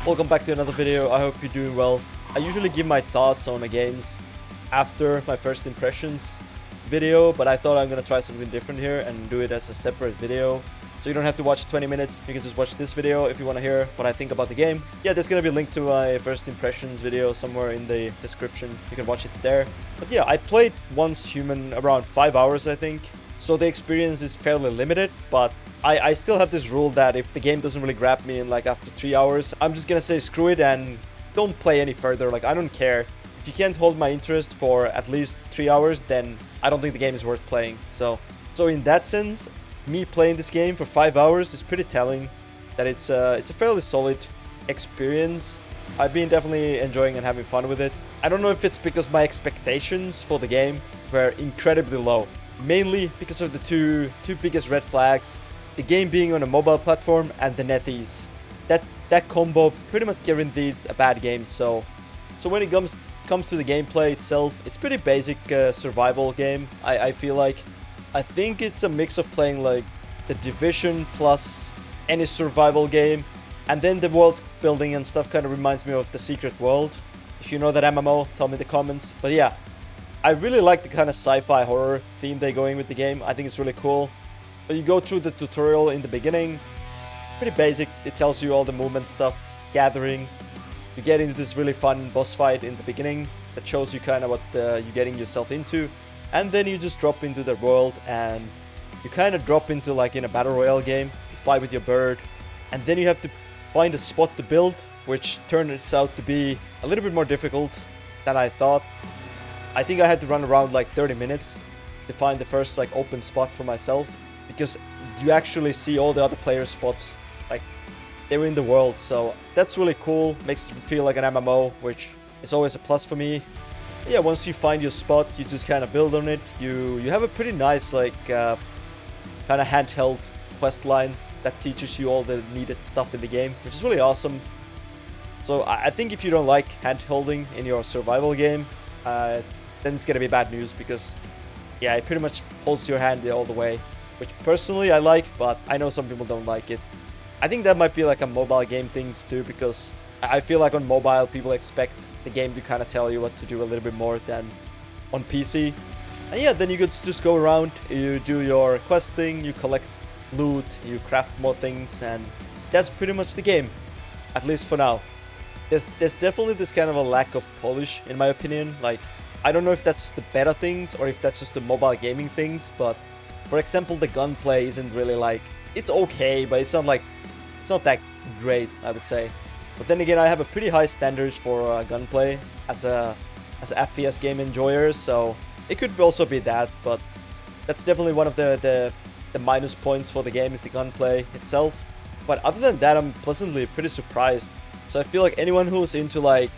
Welcome back to another video. I hope you're doing well. I usually give my thoughts on the games after my first impressions video, but I thought I'm gonna try something different here and do it as a separate video. So you don't have to watch 20 minutes, you can just watch this video if you want to hear what I think about the game. Yeah, there's gonna be a link to my first impressions video somewhere in the description. You can watch it there. But yeah, I played Once Human around 5 hours, I think. So the experience is fairly limited, but I still have this rule that if the game doesn't really grab me in like after 3 hours, I'm just gonna say screw it and don't play any further. Like, I don't care. If you can't hold my interest for at least 3 hours, then I don't think the game is worth playing. So in that sense, me playing this game for 5 hours is pretty telling that it's a fairly solid experience. I've been definitely enjoying and having fun with it. I don't know if it's because my expectations for the game were incredibly low. Mainly because of the two biggest red flags. The game being on a mobile platform and the NetEase. That combo pretty much guarantees a bad game. So when it comes to the gameplay itself, it's pretty basic survival game. I feel like. I think it's a mix of playing like the Division plus any survival game, and then the world building and stuff kind of reminds me of The Secret World. If you know that MMO, tell me in the comments. But yeah, I really like the kind of sci-fi horror theme they're going with the game. I think it's really cool. But you go through the tutorial in the beginning, pretty basic. It tells you all the movement stuff, gathering. You get into this really fun boss fight in the beginning that shows you kind of what you're getting yourself into. And then you just drop into the world and you kind of drop into like in a battle royale game. You fly with your bird. And then you have to find a spot to build, which turns out to be a little bit more difficult than I thought. I think I had to run around like 30 minutes to find the first like open spot for myself. Because you actually see all the other players' spots, like they're in the world, so that's really cool. Makes it feel like an MMO, which is always a plus for me. But yeah, once you find your spot, you just kind of build on it. You have a pretty nice like kind of handheld quest line that teaches you all the needed stuff in the game, which is really awesome. So I think if you don't like handholding in your survival game, then it's gonna be bad news, because yeah, it pretty much holds your hand all the way. Which personally I like, but I know some people don't like it. I think that might be like a mobile game things too, because I feel like on mobile people expect the game to kind of tell you what to do a little bit more than on PC. And yeah, then you could just go around, you do your questing, you collect loot, you craft more things, and that's pretty much the game. At least for now. There's definitely this kind of a lack of polish in my opinion. Like, I don't know if that's the beta things or if that's just the mobile gaming things, but for example, the gunplay isn't really like, it's okay, but it's not that great, I would say. But then again, I have a pretty high standards for gunplay as a FPS game enjoyer, so it could also be that. But that's definitely one of the minus points for the game, is the gunplay itself. But other than that, I'm pleasantly pretty surprised. So I feel like anyone who's into like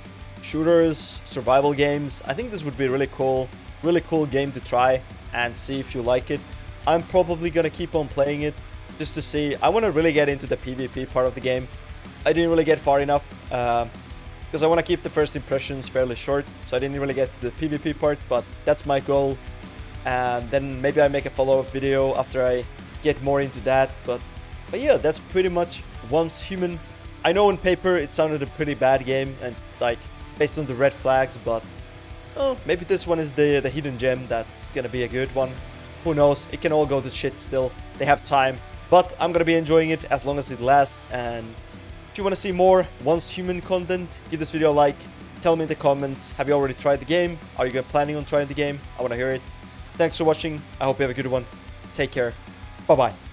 shooters, survival games, I think this would be a really cool game to try and see if you like it. I'm probably gonna keep on playing it just to see. I want to really get into the PvP part of the game. I didn't really get far enough because I want to keep the first impressions fairly short, so I didn't really get to the PvP part, but that's my goal. And then maybe I make a follow-up video after I get more into that. But yeah, that's pretty much Once Human. I know on paper it sounded a pretty bad game and like based on the red flags, but oh, maybe this one is the hidden gem that's gonna be a good one. Who knows, it can all go to shit still, they have time. But I'm gonna be enjoying it as long as it lasts, and if you want to see more Once Human content, give this video a like, tell me in the comments, have you already tried the game, are you planning on trying the game, I want to hear it. Thanks for watching, I hope you have a good one, take care, bye bye.